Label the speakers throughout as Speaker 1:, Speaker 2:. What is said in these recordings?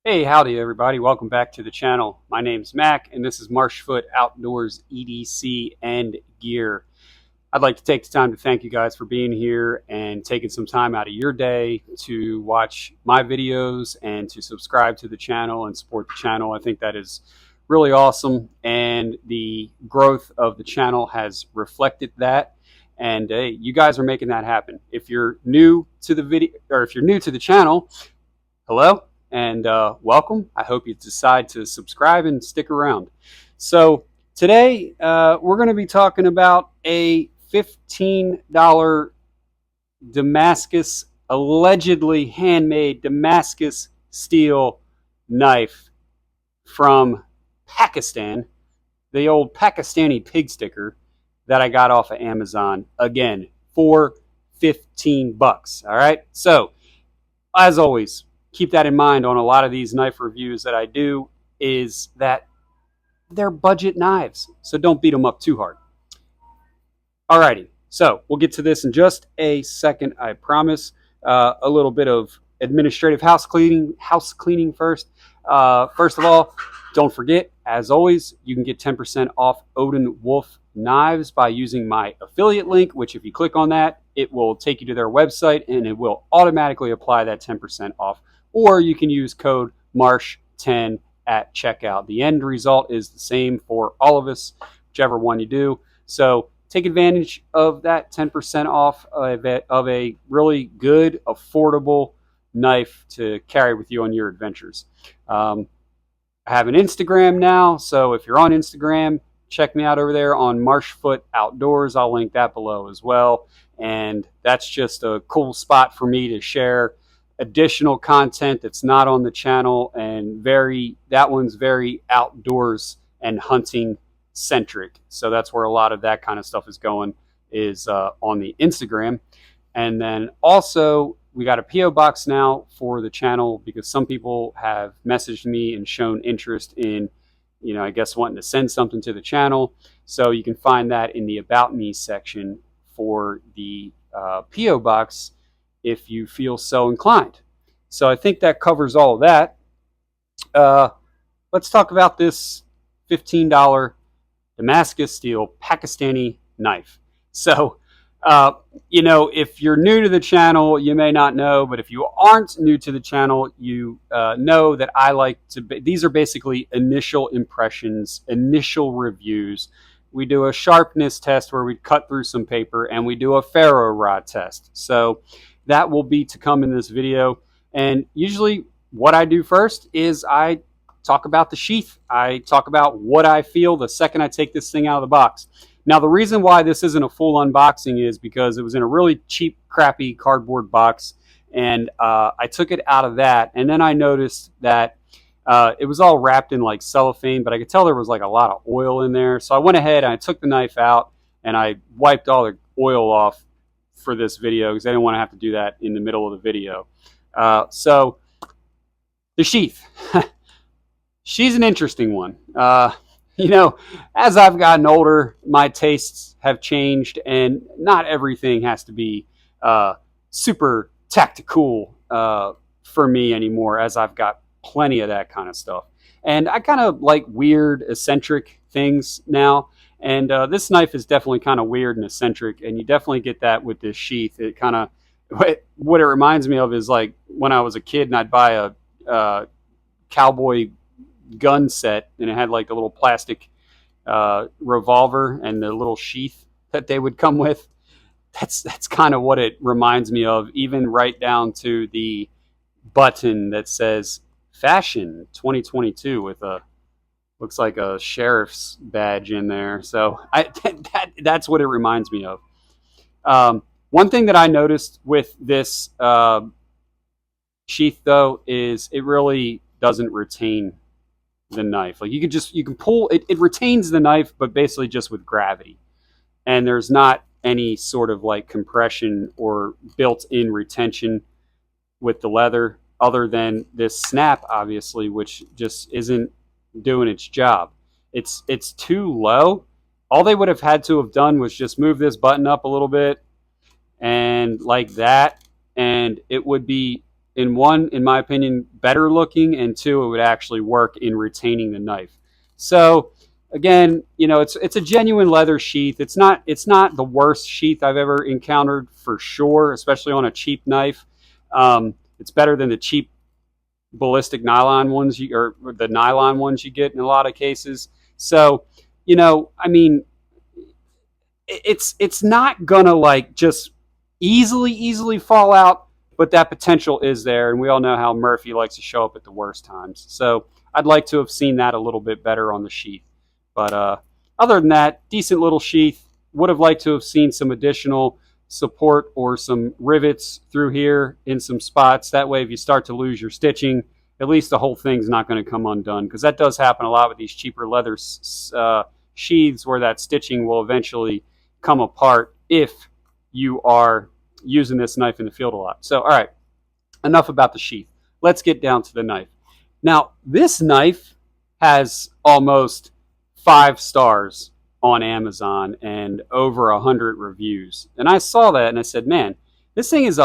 Speaker 1: Hey, howdy everybody. Welcome back to the channel. My name's Mac and this is Marshfoot Outdoors EDC and Gear. I'd like to take the time to thank you guys for being here and taking some time out of your day to watch my videos and to subscribe to the channel and support the channel. I think that is really awesome, and the growth of the channel has reflected that. And you guys are making that happen. If you're new to the video, or if you're new to the channel, hello and welcome. I hope you decide to subscribe and stick around. So today we're going to be talking about a $15 Damascus, allegedly handmade Damascus steel knife from Pakistan, the old Pakistani pig sticker that I got off of Amazon, again for 15 bucks. All right, so as always, keep that in mind on a lot of these knife reviews that I do, is that they're budget knives, so don't beat them up too hard. Alrighty, so we'll get to this in just a second, I promise. A little bit of administrative house cleaning first. First of all, don't forget, as always, you can get 10% off Odin Wolf knives by using my affiliate link, which if you click on that, it will take you to their website and it will automatically apply that 10% off. Or you can use code MARSH10 at checkout. The end result is the same for all of us, whichever one you do. So take advantage of that 10% off of a really good, affordable knife to carry with you on your adventures. I have an Instagram now, so if you're on Instagram, check me out over there on Marshfoot Outdoors. I'll link that below as well. And that's just a cool spot for me to share additional content that's not on the channel, and that one's very outdoors and hunting centric. So that's where a lot of that kind of stuff is going, is on the Instagram. And then also we got a PO box now for the channel, because some people have messaged me and shown interest in, I guess, wanting to send something to the channel. So you can find that in the About Me section for the PO box if you feel so inclined. So I think that covers all of that. Let's talk about this $15 Damascus steel Pakistani knife. So, if you're new to the channel, you may not know, but if you aren't new to the channel, you know that I like to, these are basically initial impressions, initial reviews. We do a sharpness test where we cut through some paper, and we do a ferro rod test. So that will be to come in this video. And usually what I do first is I talk about the sheath. I talk about what I feel the second I take this thing out of the box. Now, the reason why this isn't a full unboxing is because it was in a really cheap, crappy cardboard box, and I took it out of that, and then I noticed that it was all wrapped in like cellophane, but I could tell there was like a lot of oil in there. So I went ahead and I took the knife out and I wiped all the oil off for this video, because I didn't want to have to do that in the middle of the video. So the sheath, she's an interesting one. As I've gotten older, my tastes have changed, and not everything has to be super tactical for me anymore, as I've got plenty of that kind of stuff. And I kind of like weird, eccentric things now. And this knife is definitely kind of weird and eccentric, and you definitely get that with this sheath. It kind of, what it reminds me of is like when I was a kid and I'd buy a cowboy gun set, and it had like a little plastic revolver and the little sheath that they would come with. That's kind of what it reminds me of, even right down to the button that says Fashion 2022 with a, looks like a sheriff's badge in there. So that's what it reminds me of. One thing that I noticed with this sheath, though, is it really doesn't retain the knife. Like you can pull it, it retains the knife, but basically just with gravity. And there's not any sort of like compression or built-in retention with the leather, other than this snap, obviously, which just isn't doing its job. It's too low. All they would have had to have done was just move this button up a little bit and like that, and it would be in my opinion, better looking, and two, it would actually work in retaining the knife. So again, it's a genuine leather sheath. It's not the worst sheath I've ever encountered for sure, especially on a cheap knife. It's better than the cheap ballistic nylon ones or the nylon ones you get in a lot of cases. So, I mean, it's not gonna like just easily fall out, but that potential is there, and we all know how Murphy likes to show up at the worst times. So I'd like to have seen that a little bit better on the sheath. But other than that, decent little sheath. Would have liked to have seen some additional support or some rivets through here in some spots. That way, if you start to lose your stitching, at least the whole thing's not going to come undone, because that does happen a lot with these cheaper leather sheaths, where that stitching will eventually come apart if you are using this knife in the field a lot. So, all right, enough about the sheath. Let's get down to the knife. Now, this knife has almost 5 stars on Amazon and over 100 reviews. And I saw that and I said, man, this thing is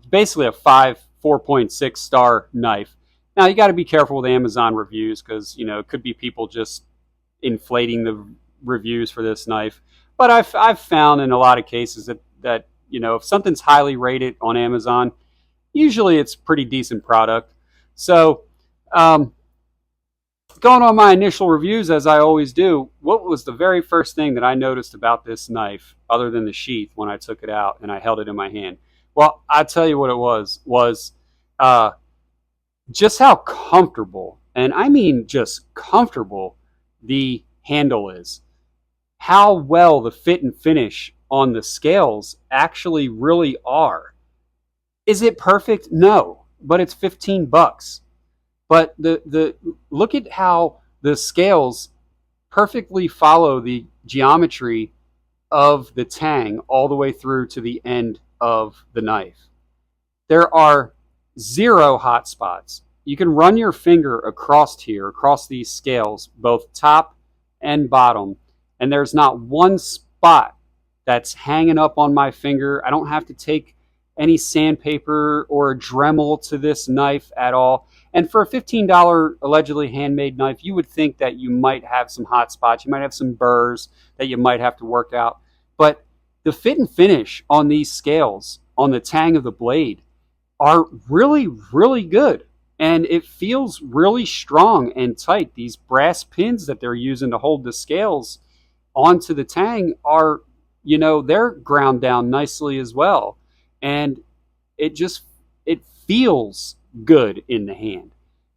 Speaker 1: basically a 4.6 star knife. Now, you got to be careful with Amazon reviews, because, it could be people just inflating the reviews for this knife. But I've found in a lot of cases that if something's highly rated on Amazon, usually it's pretty decent product. So, going on my initial reviews, as I always do, what was the very first thing that I noticed about this knife, other than the sheath, when I took it out and I held it in my hand? Well, I'll tell you what it was just how comfortable, and I mean just comfortable, the handle is. How well the fit and finish on the scales actually really are. Is it perfect? No, but it's $15. But the look at how the scales perfectly follow the geometry of the tang all the way through to the end of the knife. There are 0 hot spots. You can run your finger across here, across these scales, both top and bottom, and there's not one spot that's hanging up on my finger. I don't have to take any sandpaper or a Dremel to this knife at all. And for a $15 allegedly handmade knife, you would think that you might have some hot spots. You might have some burrs that you might have to work out. But the fit and finish on these scales, on the tang of the blade, are really, really good. And it feels really strong and tight. These brass pins that they're using to hold the scales onto the tang are, they're ground down nicely as well. And it feels good in the hand.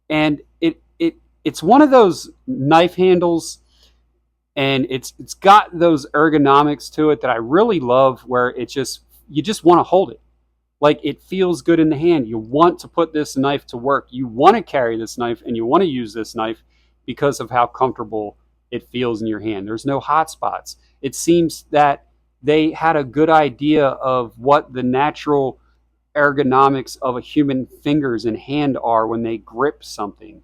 Speaker 1: And it's one of those knife handles, and it's got those ergonomics to it that I really love, where you just want to hold it. Like, it feels good in the hand. You want to put this knife to work. You want to carry this knife, and you want to use this knife because of how comfortable it feels in your hand. There's no hot spots. It seems that they had a good idea of what the natural ergonomics of a human fingers and hand are when they grip something.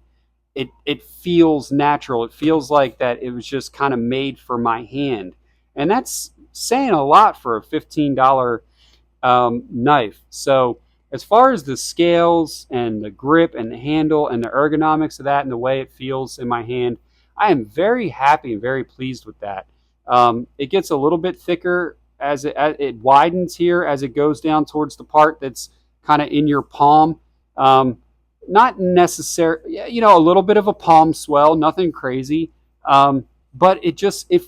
Speaker 1: It feels natural. It feels like that it was just kind of made for my hand. And that's saying a lot for a $15 knife. So as far as the scales and the grip and the handle and the ergonomics of that and the way it feels in my hand, I am very happy and very pleased with that. It gets a little bit thicker as it widens here as it goes down towards the part that's kind of in your palm. Not necessarily, a little bit of a palm swell, nothing crazy. But it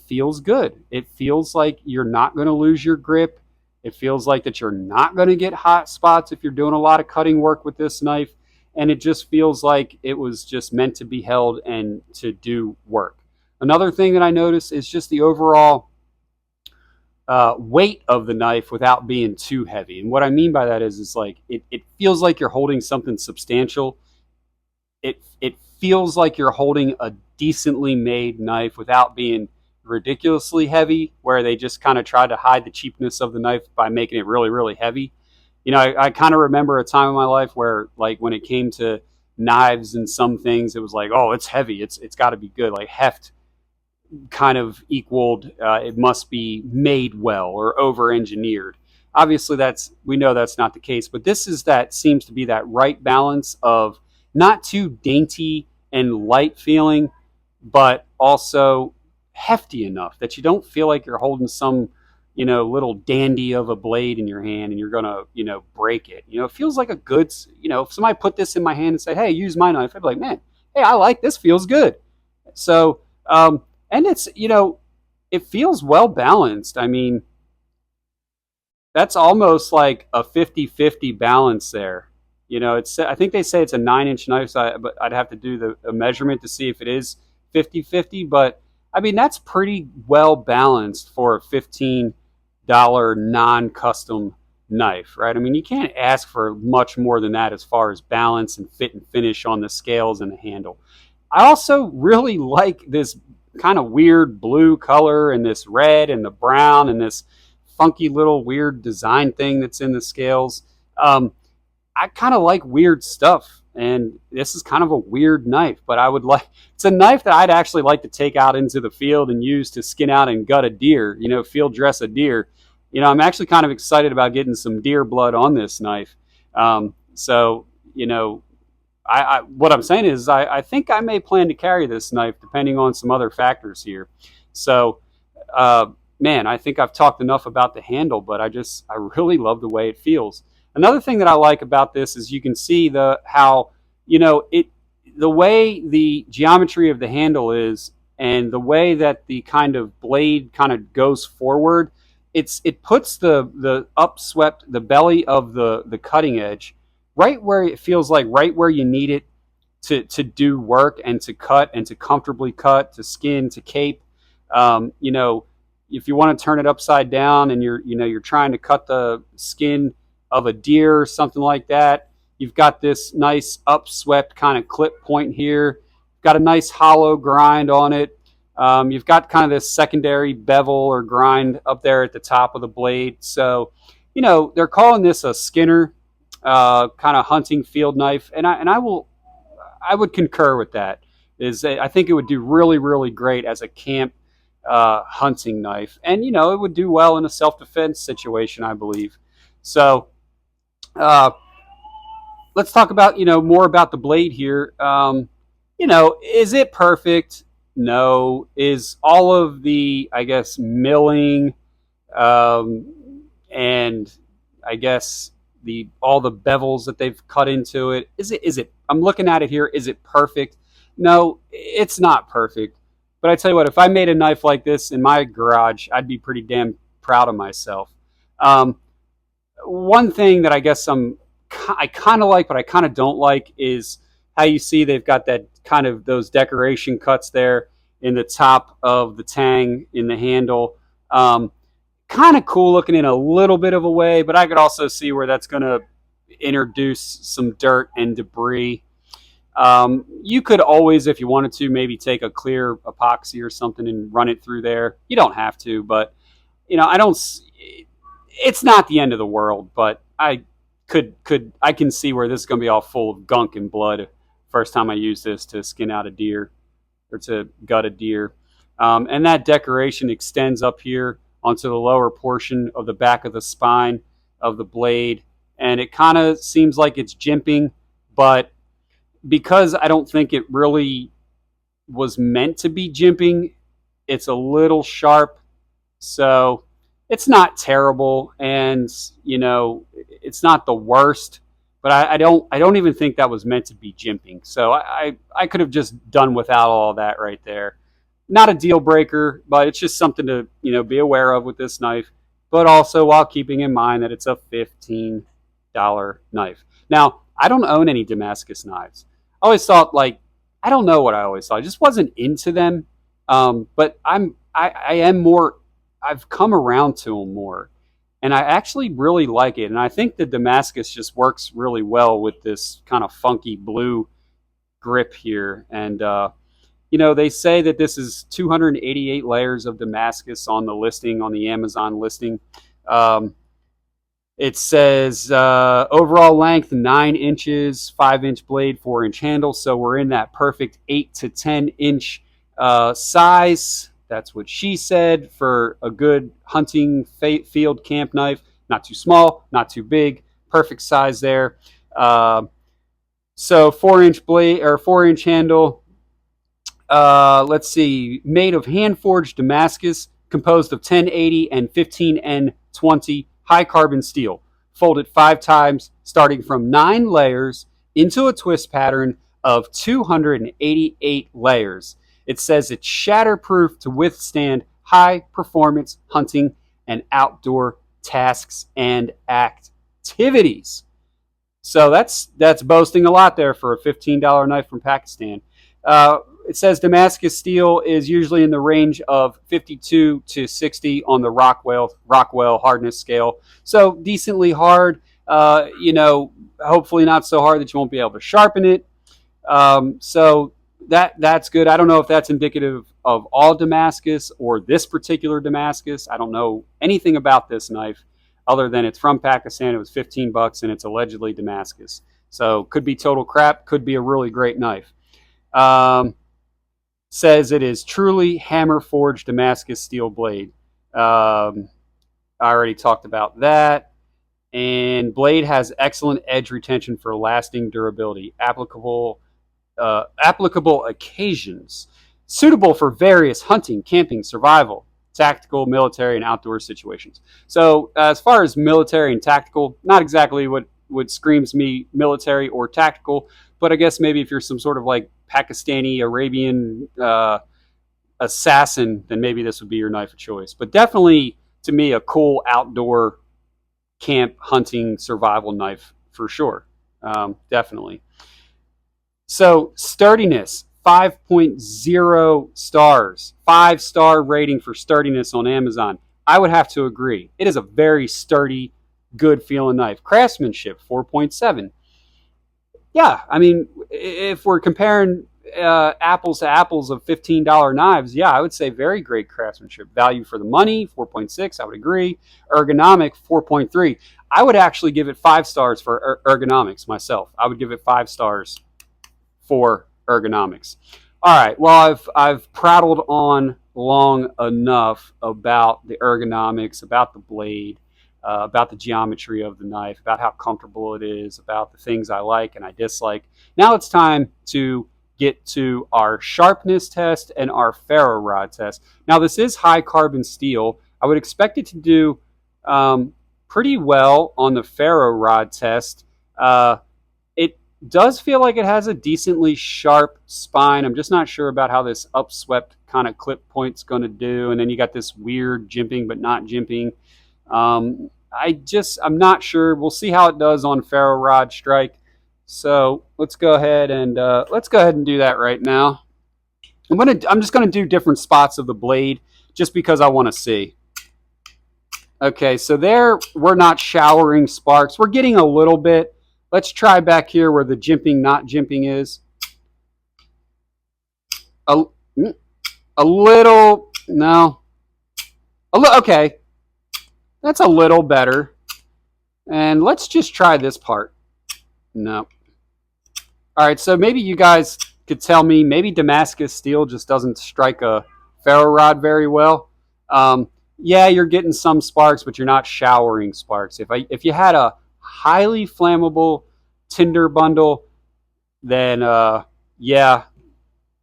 Speaker 1: feels good. It feels like you're not going to lose your grip. It feels like that you're not going to get hot spots if you're doing a lot of cutting work with this knife. And it just feels like it was just meant to be held and to do work. Another thing that I noticed is just the overall weight of the knife without being too heavy. And what I mean by that is like it feels like you're holding something substantial. It feels like you're holding a decently made knife without being ridiculously heavy, where they just kind of tried to hide the cheapness of the knife by making it really, really heavy. I kind of remember a time in my life where, like, when it came to knives and some things, it was like, oh, it's heavy. It's got to be good. Like, heft kind of equaled it must be made well or over-engineered. Obviously, we know that's not the case, but seems to be that right balance of not too dainty and light feeling, but also hefty enough that you don't feel like you're holding some, little dandy of a blade in your hand and you're gonna, break it. It feels like a good, if somebody put this in my hand and said, "Hey, use my knife," I'd be like, "Man, hey, I like this. Feels good." So, and it's, it feels well balanced. I mean, that's almost like a 50-50 balance there. I think they say it's a 9-inch knife, but I'd have to do the measurement to see if it is 50-50. But I mean, that's pretty well balanced for a $15 non-custom knife, right? I mean, you can't ask for much more than that as far as balance and fit and finish on the scales and the handle. I also really like this kind of weird blue color and this red and the brown and this funky little weird design thing that's in the scales. I kind of like weird stuff, and this is kind of a weird knife, but it's a knife that I'd actually like to take out into the field and use to skin out and gut a deer, field dress a deer. I'm actually kind of excited about getting some deer blood on this knife. So, what I'm saying is I think I may plan to carry this knife depending on some other factors here. So, man, I think I've talked enough about the handle, but I really love the way it feels. Another thing that I like about this is you can see the way the geometry of the handle is, and the way that the kind of blade kind of goes forward. It puts the upswept, the belly of the cutting edge right where it feels like, right where you need it to do work and to cut and to comfortably cut, to skin, to cape. If you want to turn it upside down and you're trying to cut the skin of a deer or something like that, you've got this nice upswept kind of clip point here. Got a nice hollow grind on it. You've got kind of this secondary bevel or grind up there at the top of the blade. So, they're calling this a Skinner kind of hunting field knife, and I would concur with that. I think it would do really, really great as a camp hunting knife, and it would do well in a self-defense situation, I believe. So, let's talk about more about the blade here. Is it perfect? No. Is all of the, I guess, milling and I guess all the bevels that they've cut into it, is it I'm looking at it here, is it perfect? No, it's not perfect. But I tell you what, if I made a knife like this in my garage, I'd be pretty damn proud of myself. One thing that I guess I kind of like, but I kind of don't like, is how you see they've got that kind of those decoration cuts there in the top of the tang in the handle. Kind of cool looking in a little bit of a way, but I could also see where that's going to introduce some dirt and debris. You could always, if you wanted to, maybe take a clear epoxy or something and run it through there. You don't have to, but it's not the end of the world, but I can see where this is going to be all full of gunk and blood first time I use this to skin out a deer or to gut a deer. And that decoration extends up here onto the lower portion of the back of the spine of the blade, and it kind of seems like it's jimping, but because I don't think it really was meant to be jimping, it's a little sharp. So it's not terrible, and it's not the worst, but I don't even think that was meant to be jimping. So I could have just done without all that right there. Not a deal breaker, but it's just something to be aware of with this knife, but also while keeping in mind that it's a $15 knife. Now, I don't own any Damascus knives. I always thought, I don't know what I always thought. I just wasn't into them. But I am more. I've come around to them more, and I actually really like it. And I think the Damascus just works really well with this kind of funky blue grip here. And they say that this is 288 layers of Damascus on the listing, on the Amazon listing. It says overall length 9 inches, 5-inch blade, 4-inch handle. So we're in that perfect 8 to 10-inch size. That's what she said for a good hunting field camp knife. Not too small, not too big, perfect size there. So 4-inch blade or 4-inch handle. Let's see, made of hand-forged Damascus, composed of 1080 and 15N20 high carbon steel, folded 5 times, starting from 9 layers into a twist pattern of 288 layers. It says it's shatterproof to withstand high performance hunting and outdoor tasks and activities. So that's boasting a lot there for a $15 knife from Pakistan. It says Damascus steel is usually in the range of 52 to 60 on the Rockwell hardness scale. So decently hard, hopefully not so hard that you won't be able to sharpen it. So that's good. I don't know if that's indicative of all Damascus or this particular Damascus. I don't know anything about this knife other than it's from Pakistan. It was $15 and it's allegedly Damascus. So could be total crap, could be a really great knife. Says it is truly hammer forged Damascus steel blade. I already talked about that. And blade has excellent edge retention for lasting durability. Applicable occasions. Suitable for various hunting, camping, survival, tactical, military, and outdoor situations. So as far as military and tactical, not exactly what screams me military or tactical, but I guess maybe if you're some sort of like Pakistani, Arabian assassin, then maybe this would be your knife of choice. But definitely, to me, a cool outdoor camp hunting survival knife for sure. Definitely. So sturdiness, 5.0 stars. 5-star rating for sturdiness on Amazon. I would have to agree. It is a very sturdy, good feeling knife. Craftsmanship, 4.7. Yeah, I mean, if we're comparing apples to apples of $15 knives, yeah, I would say very great craftsmanship. Value for the money, 4.6, I would agree. Ergonomic, 4.3. I would actually give it 5 stars for ergonomics myself. I would give it 5 stars for ergonomics. All right, well, I've prattled on long enough about the ergonomics, about the blade, about the geometry of the knife, about how comfortable it is, about the things I like and I dislike. Now it's time to get to our sharpness test and our ferro rod test. Now this is high carbon steel. I would expect it to do pretty well on the ferro rod test. It does feel like it has a decently sharp spine. I'm just not sure about how this upswept kind of clip point's going to do. And then you got this weird jimping but not jimping. I'm not sure. We'll see how it does on ferro rod strike. So let's go ahead and do that right now. I'm just gonna do different spots of the blade just because I want to see. Okay, so there we're not showering sparks. We're getting a little bit. Let's try back here where the jimping not jimping is. A little, no. Okay. That's a little better. And let's just try this part. No. All right, so maybe you guys could tell me, maybe Damascus steel just doesn't strike a ferro rod very well. Yeah, you're getting some sparks, but you're not showering sparks. If you had a highly flammable tinder bundle, then yeah.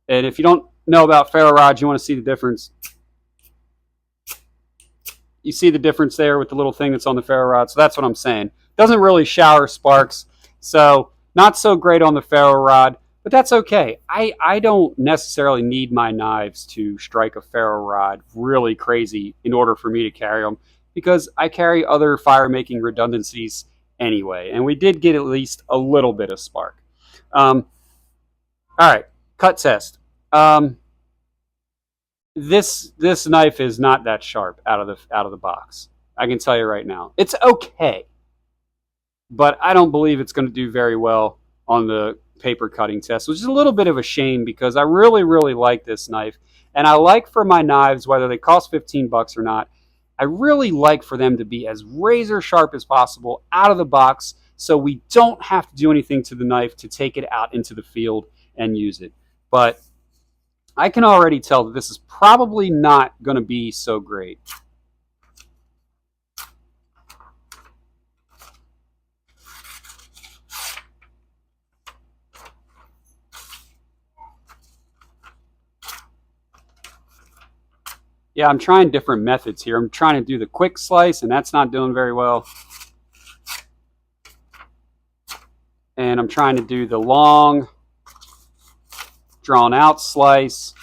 Speaker 1: And if you don't know about ferro rods, you want to see the difference. You see the difference there with the little thing that's on the ferro rod. So that's what I'm saying. Doesn't really shower sparks. So not so great on the ferro rod, but that's okay. I don't necessarily need my knives to strike a ferro rod really crazy in order for me to carry them, because I carry other fire making redundancies anyway. And we did get at least a little bit of spark. All right, cut test. This knife is not that sharp out of the box. I can tell you right now. It's okay, but I don't believe it's going to do very well on the paper cutting test, which is a little bit of a shame because I really, really like this knife. And I like for my knives, whether they cost $15 or not, I really like for them to be as razor sharp as possible out of the box so we don't have to do anything to the knife to take it out into the field and use it. But I can already tell that this is probably not going to be so great. Yeah, I'm trying different methods here. I'm trying to do the quick slice, and that's not doing very well. And I'm trying to do the long, drawn out slice.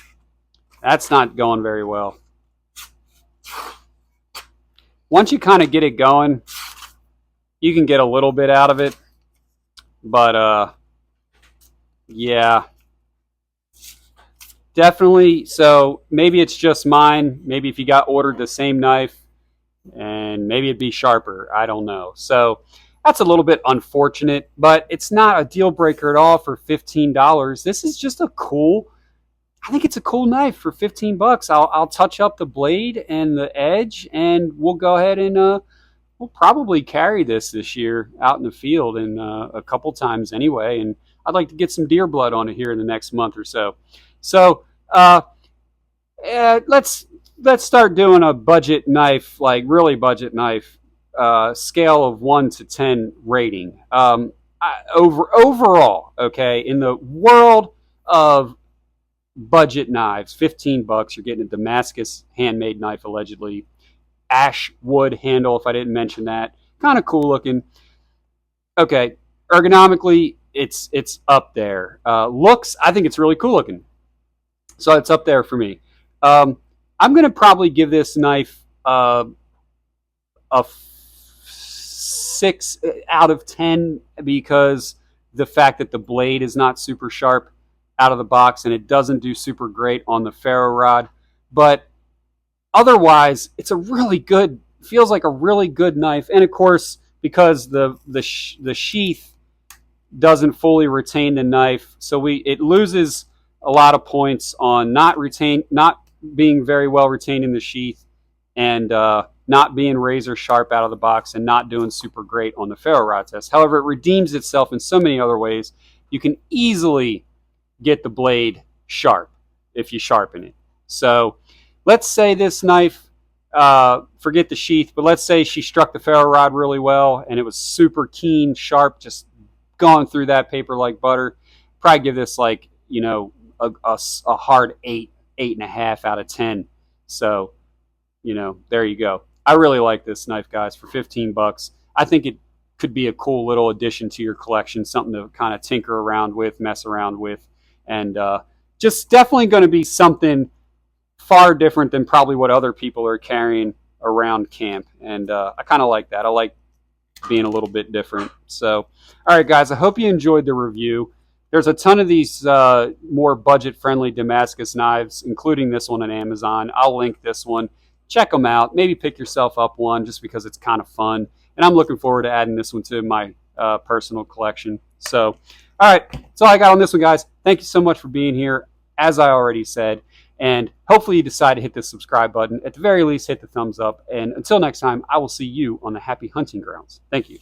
Speaker 1: That's not going very well. Once you kind of get it going, you can get a little bit out of it. But, yeah. Definitely. So maybe it's just mine. Maybe if you got ordered the same knife, and maybe it'd be sharper. I don't know. So that's a little bit unfortunate, but it's not a deal breaker at all for $15. This is just I think it's a cool knife for 15 bucks. I'll touch up the blade and the edge, and we'll go ahead and we'll probably carry this year out in the field and a couple times anyway. And I'd like to get some deer blood on it here in the next month or so. So let's start doing a budget knife, like really budget knife, scale of 1 to 10 rating. Overall, okay, in the world of budget knives, 15 bucks, you're getting a Damascus handmade knife, allegedly. Ash wood handle, if I didn't mention that. Kind of cool looking. Okay, ergonomically, it's up there. Looks, I think it's really cool looking. So it's up there for me. I'm going to probably give this knife a 6 out of 10 because the fact that the blade is not super sharp out of the box and it doesn't do super great on the ferro rod. But otherwise, it's a really good, feels like a really good knife. And of course, because the sheath doesn't fully retain the knife, so it loses a lot of points on not being very well retained in the sheath, and not being razor sharp out of the box, and not doing super great on the ferro rod test. However, it redeems itself in so many other ways. You can easily get the blade sharp if you sharpen it. So let's say this knife, forget the sheath, but let's say she struck the ferro rod really well and it was super keen, sharp, just going through that paper like butter. Probably give this like, a hard 8.5 out of 10. So, there you go. I really like this knife, guys, for 15 bucks. I think it could be a cool little addition to your collection, something to kind of tinker around with, mess around with, and just definitely going to be something far different than probably what other people are carrying around camp. And I kind of like that. I like being a little bit different. So, all right, guys, I hope you enjoyed the review. There's a ton of these more budget-friendly Damascus knives, including this one on Amazon. I'll link this one. Check them out. Maybe pick yourself up one just because it's kind of fun. And I'm looking forward to adding this one to my personal collection. So, all right, that's all I got on this one, guys. Thank you so much for being here, as I already said. And hopefully you decide to hit the subscribe button. At the very least, hit the thumbs up. And until next time, I will see you on the happy hunting grounds. Thank you.